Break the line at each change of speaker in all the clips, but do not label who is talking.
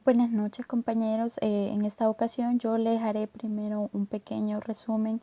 Buenas noches, compañeros. En esta ocasión yo les haré primero un pequeño resumen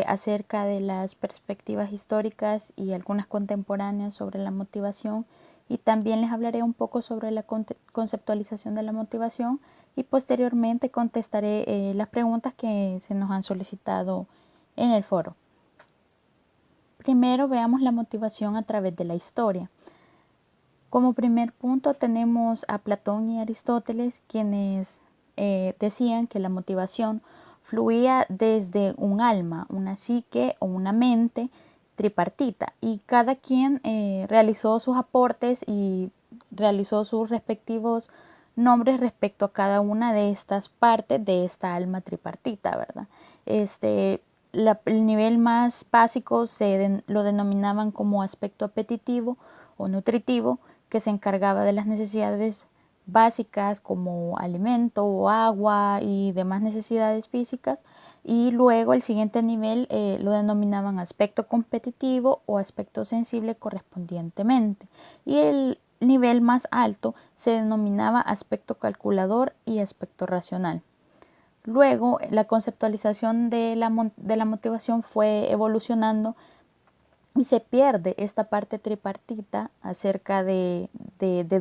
acerca de las perspectivas históricas y algunas contemporáneas sobre la motivación, y también les hablaré un poco sobre la conceptualización de la motivación, y posteriormente contestaré las preguntas que se nos han solicitado en el foro. Primero veamos la motivación a través de la historia. Como primer punto tenemos a Platón y Aristóteles, quienes decían que la motivación fluía desde un alma, una psique o una mente tripartita, y cada quien realizó sus aportes y realizó sus respectivos nombres respecto a cada una de estas partes de esta alma tripartita, ¿verdad? El nivel más básico lo denominaban como aspecto apetitivo o nutritivo, que se encargaba de las necesidades básicas como alimento o agua y demás necesidades físicas, y luego el siguiente nivel lo denominaban aspecto competitivo o aspecto sensible correspondientemente, y el nivel más alto se denominaba aspecto calculador y aspecto racional. Luego la conceptualización de la motivación fue evolucionando y se pierde esta parte tripartita acerca de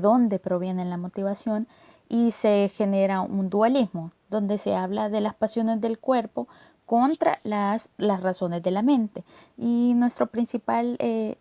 dónde proviene la motivación, y se genera un dualismo donde se habla de las pasiones del cuerpo contra las razones de la mente. Y nuestro principal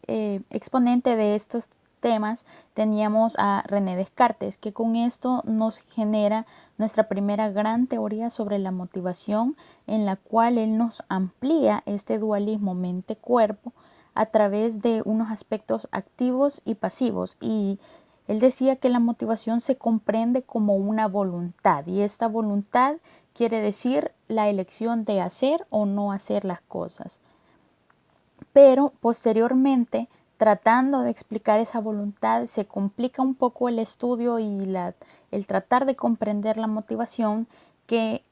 exponente de estos temas teníamos a René Descartes, que con esto nos genera nuestra primera gran teoría sobre la motivación, en la cual él nos amplía este dualismo mente-cuerpo a través de unos aspectos activos y pasivos, y él decía que la motivación se comprende como una voluntad, y esta voluntad quiere decir la elección de hacer o no hacer las cosas. Pero posteriormente, tratando de explicar esa voluntad, se complica un poco el estudio y el tratar de comprender la motivación, que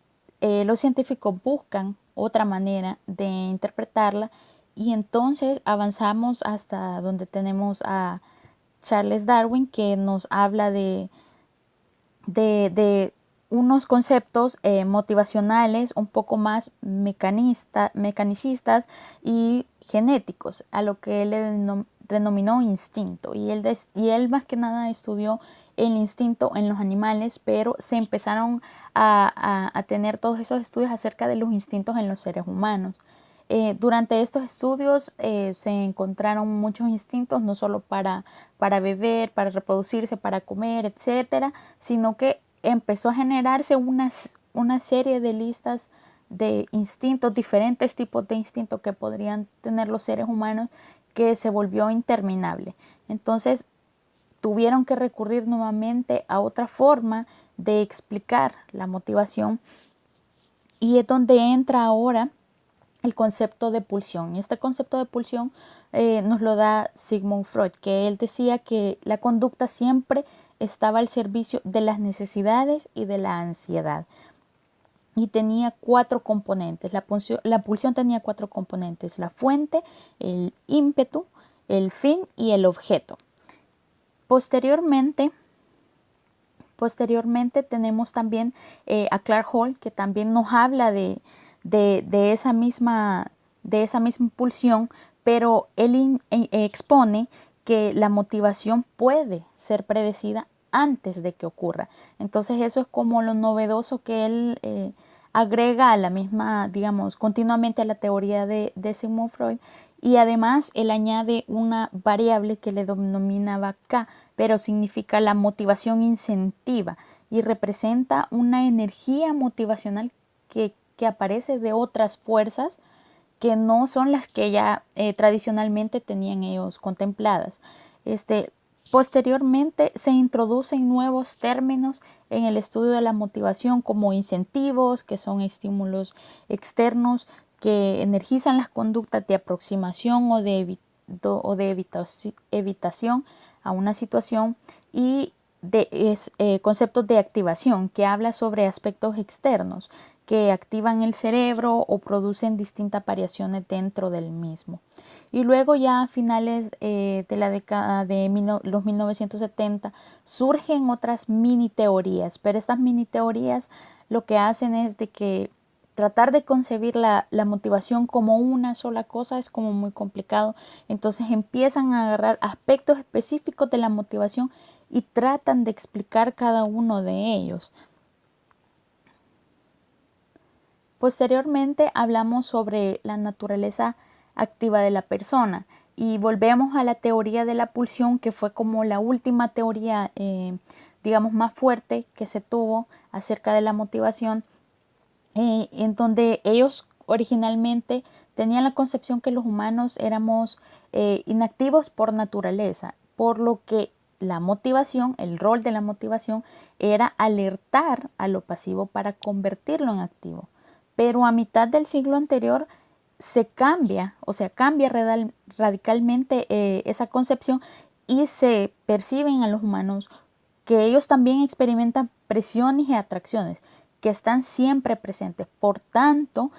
los científicos buscan otra manera de interpretarla, y entonces avanzamos hasta donde tenemos a Charles Darwin, que nos habla de unos conceptos motivacionales un poco más mecanicistas y genéticos, a lo que él le denominó instinto. Y él más que nada estudió el instinto en los animales, pero se empezaron a tener todos esos estudios acerca de los instintos en los seres humanos. Durante estos estudios se encontraron muchos instintos, no solo para beber, para reproducirse, para comer, etcétera, sino que empezó a generarse una serie de listas de instintos, diferentes tipos de instintos que podrían tener los seres humanos, que se volvió interminable. Entonces tuvieron que recurrir nuevamente a otra forma de explicar la motivación, y es donde entra ahora el concepto de pulsión. Y este concepto de pulsión nos lo da Sigmund Freud, que él decía que la conducta siempre estaba al servicio de las necesidades y de la ansiedad. Y tenía cuatro componentes. La pulsión tenía cuatro componentes: la fuente, el ímpetu, el fin y el objeto. Posteriormente tenemos también a Clark Hall, que también nos habla de esa misma pulsión, pero él expone que la motivación puede ser predecida antes de que ocurra. Entonces eso es como lo novedoso que él agrega a la misma, digamos, continuamente a la teoría de Sigmund Freud. Y además él añade una variable que le denominaba K, pero significa la motivación incentiva, y representa una energía motivacional que aparece de otras fuerzas que no son las que ya tradicionalmente tenían ellos contempladas. Posteriormente se introducen nuevos términos en el estudio de la motivación, como incentivos, que son estímulos externos que energizan las conductas de aproximación o de evitación a una situación, y conceptos de activación, que habla sobre aspectos externos que activan el cerebro o producen distintas variaciones dentro del mismo. Y luego ya a finales de la década de los 1970 surgen otras mini teorías, pero estas mini teorías lo que hacen es de que tratar de concebir la motivación como una sola cosa es como muy complicado. Entonces empiezan a agarrar aspectos específicos de la motivación y tratan de explicar cada uno de ellos. Posteriormente hablamos sobre la naturaleza activa de la persona y volvemos a la teoría de la pulsión, que fue como la última teoría, digamos, más fuerte que se tuvo acerca de la motivación, en donde ellos originalmente tenían la concepción que los humanos éramos inactivos por naturaleza, por lo que la motivación, el rol de la motivación era alertar a lo pasivo para convertirlo en activo. Pero a mitad del siglo anterior se cambia, o sea, cambia radicalmente esa concepción y se perciben a los humanos que ellos también experimentan presiones y atracciones que están siempre presentes. Por tanto,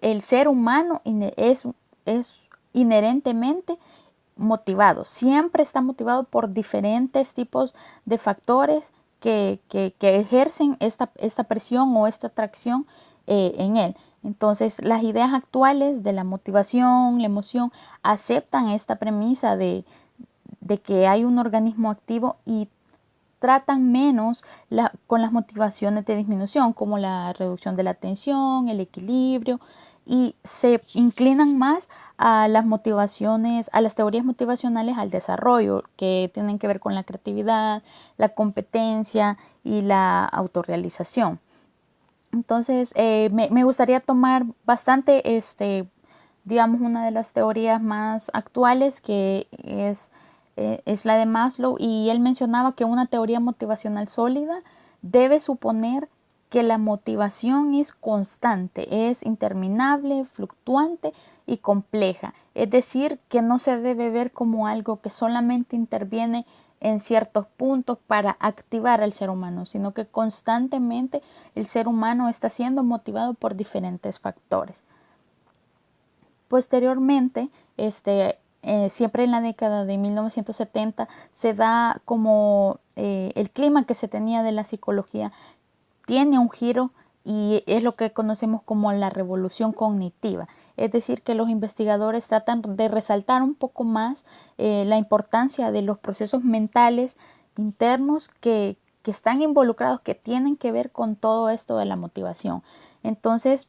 el ser humano es inherentemente motivado, siempre está motivado por diferentes tipos de factores que ejercen esta presión o esta atracción en él. Entonces, las ideas actuales de la motivación, la emoción, aceptan esta premisa de que hay un organismo activo y tratan menos con las motivaciones de disminución, como la reducción de la tensión, el equilibrio, y se inclinan más a las motivaciones, a las teorías motivacionales al desarrollo, que tienen que ver con la creatividad, la competencia y la autorrealización. Entonces, me gustaría tomar bastante, digamos, una de las teorías más actuales, que es la de Maslow, y él mencionaba que una teoría motivacional sólida debe suponer que la motivación es constante, es interminable, fluctuante y compleja. Es decir, que no se debe ver como algo que solamente interviene en ciertos puntos para activar al ser humano, sino que constantemente el ser humano está siendo motivado por diferentes factores. Posteriormente, siempre en la década de 1970 se da como el clima que se tenía de la psicología tiene un giro y es lo que conocemos como la revolución cognitiva. Es decir, que los investigadores tratan de resaltar un poco más la importancia de los procesos mentales internos que están involucrados, que tienen que ver con todo esto de la motivación. Entonces,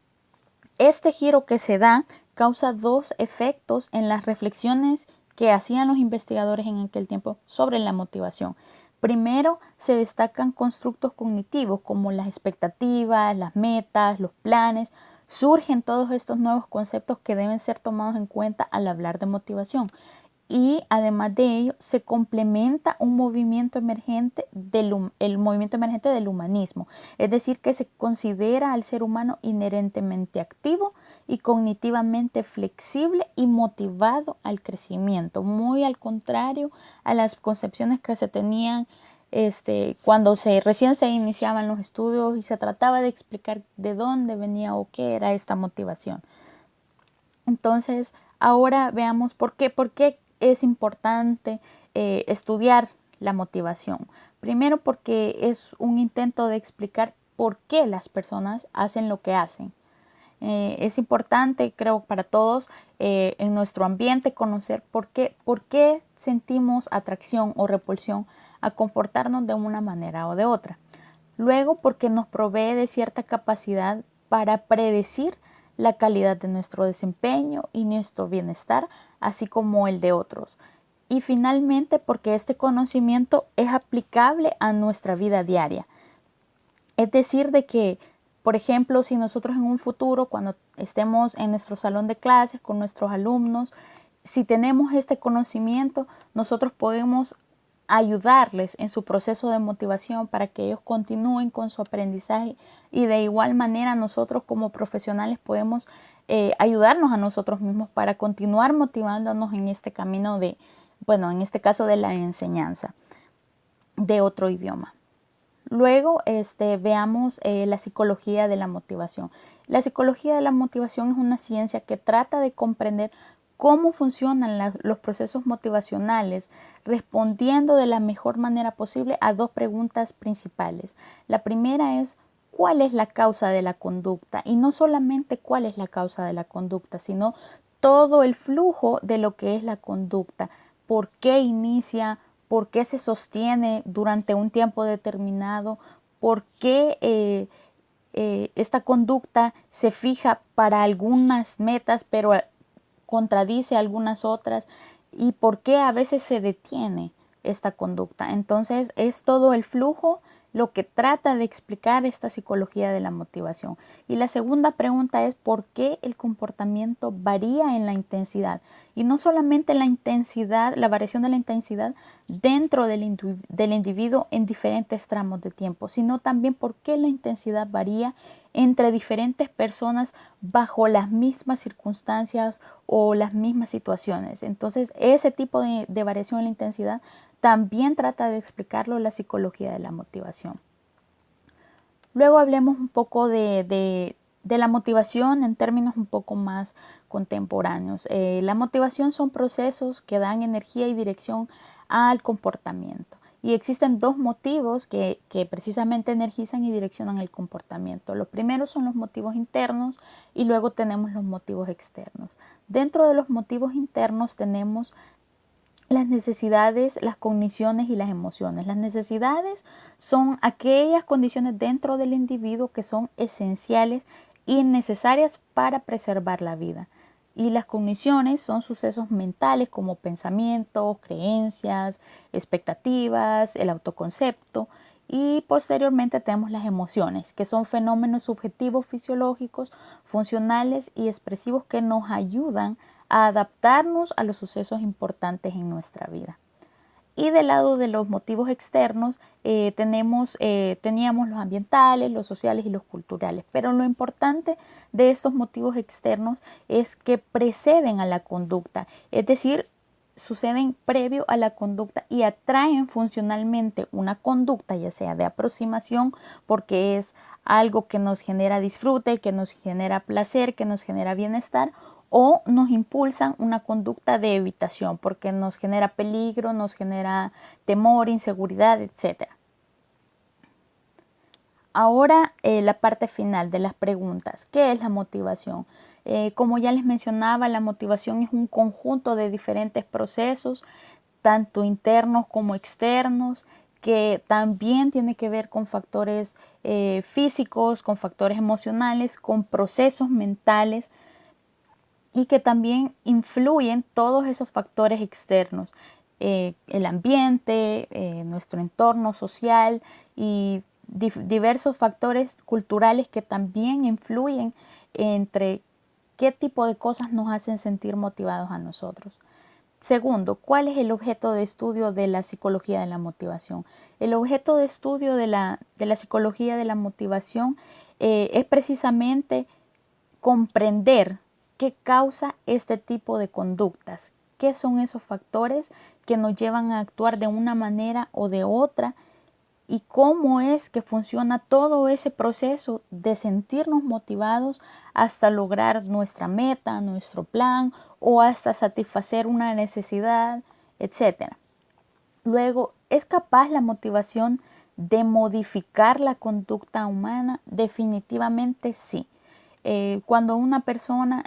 este giro que se da causa dos efectos en las reflexiones que hacían los investigadores en aquel tiempo sobre la motivación. Primero, se destacan constructos cognitivos como las expectativas, las metas, los planes. Surgen todos estos nuevos conceptos que deben ser tomados en cuenta al hablar de motivación. Y además de ello, se complementa un movimiento emergente el movimiento emergente del humanismo. Es decir, que se considera al ser humano inherentemente activo y cognitivamente flexible y motivado al crecimiento, muy al contrario a las concepciones que se tenían cuando recién se iniciaban los estudios y se trataba de explicar de dónde venía o qué era esta motivación. Entonces, ahora veamos por qué es importante estudiar la motivación. Primero, porque es un intento de explicar por qué las personas hacen lo que hacen. Es importante, creo, para todos en nuestro ambiente conocer por qué sentimos atracción o repulsión a comportarnos de una manera o de otra. Luego, porque nos provee de cierta capacidad para predecir la calidad de nuestro desempeño y nuestro bienestar, así como el de otros. Y finalmente, porque este conocimiento es aplicable a nuestra vida diaria. Es decir, de que, por ejemplo, si nosotros en un futuro, cuando estemos en nuestro salón de clases con nuestros alumnos, si tenemos este conocimiento, nosotros podemos ayudarles en su proceso de motivación para que ellos continúen con su aprendizaje, y de igual manera nosotros como profesionales podemos ayudarnos a nosotros mismos para continuar motivándonos en este camino en este caso de la enseñanza de otro idioma. Luego, veamos la psicología de la motivación. La psicología de la motivación es una ciencia que trata de comprender cómo funcionan los procesos motivacionales, respondiendo de la mejor manera posible a dos preguntas principales. La primera es, ¿cuál es la causa de la conducta? Y no solamente cuál es la causa de la conducta, sino todo el flujo de lo que es la conducta. ¿Por qué inicia? ¿Por qué se sostiene durante un tiempo determinado? ¿Por qué esta conducta se fija para algunas metas, pero contradice algunas otras? ¿Y por qué a veces se detiene esta conducta? Entonces es todo el flujo lo que trata de explicar esta psicología de la motivación. Y la segunda pregunta es por qué el comportamiento varía en la intensidad. Y no solamente la intensidad, la variación de la intensidad dentro del individuo en diferentes tramos de tiempo, sino también por qué la intensidad varía entre diferentes personas bajo las mismas circunstancias o las mismas situaciones. Entonces, ese tipo de variación en la intensidad también trata de explicarlo la psicología de la motivación. Luego hablemos un poco de la motivación en términos un poco más contemporáneos. La motivación son procesos que dan energía y dirección al comportamiento. Y existen dos motivos que precisamente energizan y direccionan el comportamiento. Los primeros son los motivos internos y luego tenemos los motivos externos. Dentro de los motivos internos tenemos las necesidades, las cogniciones y las emociones. Las necesidades son aquellas condiciones dentro del individuo que son esenciales y necesarias para preservar la vida. Y las cogniciones son sucesos mentales como pensamientos, creencias, expectativas, el autoconcepto. Y posteriormente tenemos las emociones, que son fenómenos subjetivos, fisiológicos, funcionales y expresivos que nos ayudan a adaptarnos a los sucesos importantes en nuestra vida. Y del lado de los motivos externos teníamos los ambientales, los sociales y los culturales. Pero lo importante de estos motivos externos es que preceden a la conducta, es decir, suceden previo a la conducta y atraen funcionalmente una conducta, ya sea de aproximación, porque es algo que nos genera disfrute, que nos genera placer, que nos genera bienestar, o nos impulsan una conducta de evitación porque nos genera peligro, nos genera temor, inseguridad, etc. Ahora la parte final de las preguntas. ¿Qué es la motivación? Como ya les mencionaba, la motivación es un conjunto de diferentes procesos, tanto internos como externos, que también tiene que ver con factores físicos, con factores emocionales, con procesos mentales, y que también influyen todos esos factores externos, el ambiente, nuestro entorno social y diversos factores culturales que también influyen entre qué tipo de cosas nos hacen sentir motivados a nosotros. Segundo, ¿cuál es el objeto de estudio de la psicología de la motivación? El objeto de estudio de la psicología de la motivación es precisamente comprender qué causa este tipo de conductas, qué son esos factores que nos llevan a actuar de una manera o de otra y cómo es que funciona todo ese proceso de sentirnos motivados hasta lograr nuestra meta, nuestro plan o hasta satisfacer una necesidad, etcétera. Luego, ¿es capaz la motivación de modificar la conducta humana? Definitivamente sí. Cuando una persona,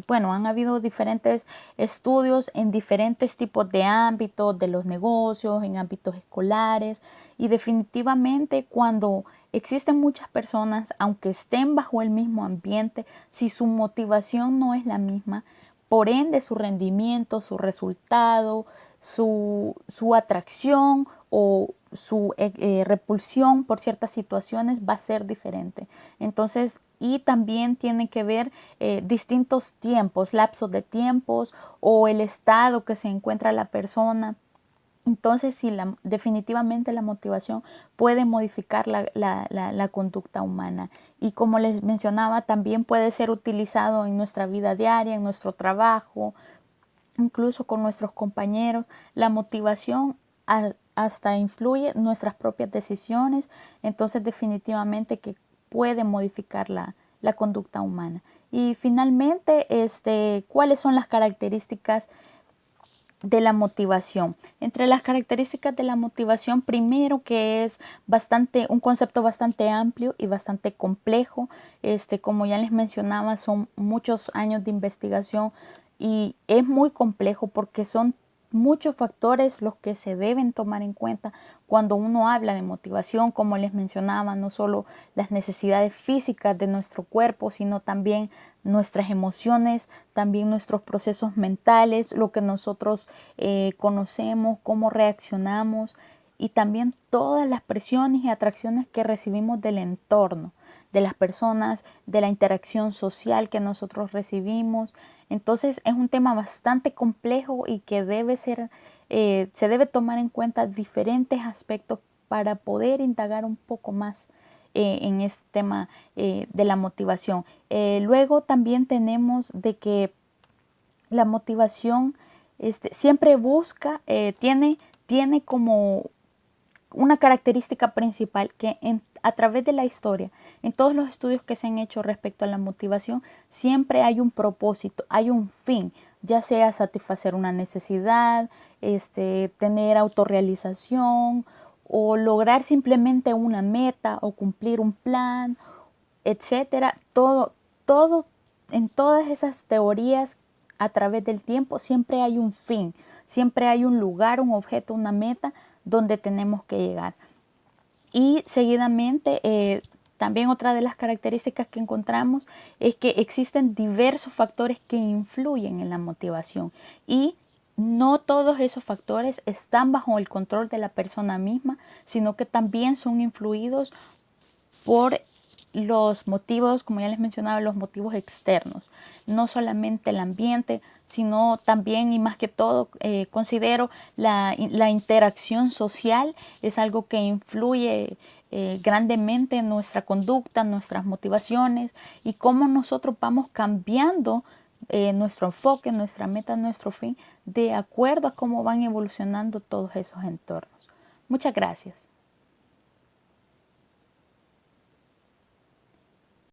bueno, han habido diferentes estudios en diferentes tipos de ámbitos, de los negocios, en ámbitos escolares, y definitivamente cuando existen muchas personas, aunque estén bajo el mismo ambiente, si su motivación no es la misma, por ende su rendimiento, su resultado, su atracción o su repulsión por ciertas situaciones va a ser diferente. Entonces, y también tiene que ver distintos tiempos, lapsos de tiempos o el estado que se encuentra la persona. Entonces, sí, definitivamente la motivación puede modificar la conducta humana. Y como les mencionaba, también puede ser utilizado en nuestra vida diaria, en nuestro trabajo, incluso con nuestros compañeros. La motivación hasta influye en nuestras propias decisiones. Entonces, definitivamente que puede modificar la conducta humana. Y finalmente, ¿cuáles son las características de la motivación? Entre las características de la motivación, primero que es un concepto bastante amplio y bastante complejo. Como ya les mencionaba, son muchos años de investigación y es muy complejo porque son muchos factores los que se deben tomar en cuenta cuando uno habla de motivación. Como les mencionaba, no solo las necesidades físicas de nuestro cuerpo, sino también nuestras emociones, también nuestros procesos mentales, lo que nosotros conocemos, cómo reaccionamos y también todas las presiones y atracciones que recibimos del entorno, de las personas, de la interacción social que nosotros recibimos. Entonces es un tema bastante complejo y que se debe tomar en cuenta diferentes aspectos para poder indagar un poco más en este tema de la motivación. Luego también tenemos de que la motivación siempre busca, tiene como una característica principal que a través de la historia, en todos los estudios que se han hecho respecto a la motivación, siempre hay un propósito, hay un fin, ya sea satisfacer una necesidad, tener autorrealización o lograr simplemente una meta o cumplir un plan, etcétera. Todo, en todas esas teorías a través del tiempo siempre hay un fin, siempre hay un lugar, un objeto, una meta donde tenemos que llegar. Y seguidamente, también otra de las características que encontramos es que existen diversos factores que influyen en la motivación y no todos esos factores están bajo el control de la persona misma, sino que también son influidos por los motivos, como ya les mencionaba, los motivos externos, no solamente el ambiente, sino también y más que todo considero la interacción social es algo que influye grandemente en nuestra conducta, nuestras motivaciones y cómo nosotros vamos cambiando nuestro enfoque, nuestra meta, nuestro fin, de acuerdo a cómo van evolucionando todos esos entornos. Muchas gracias.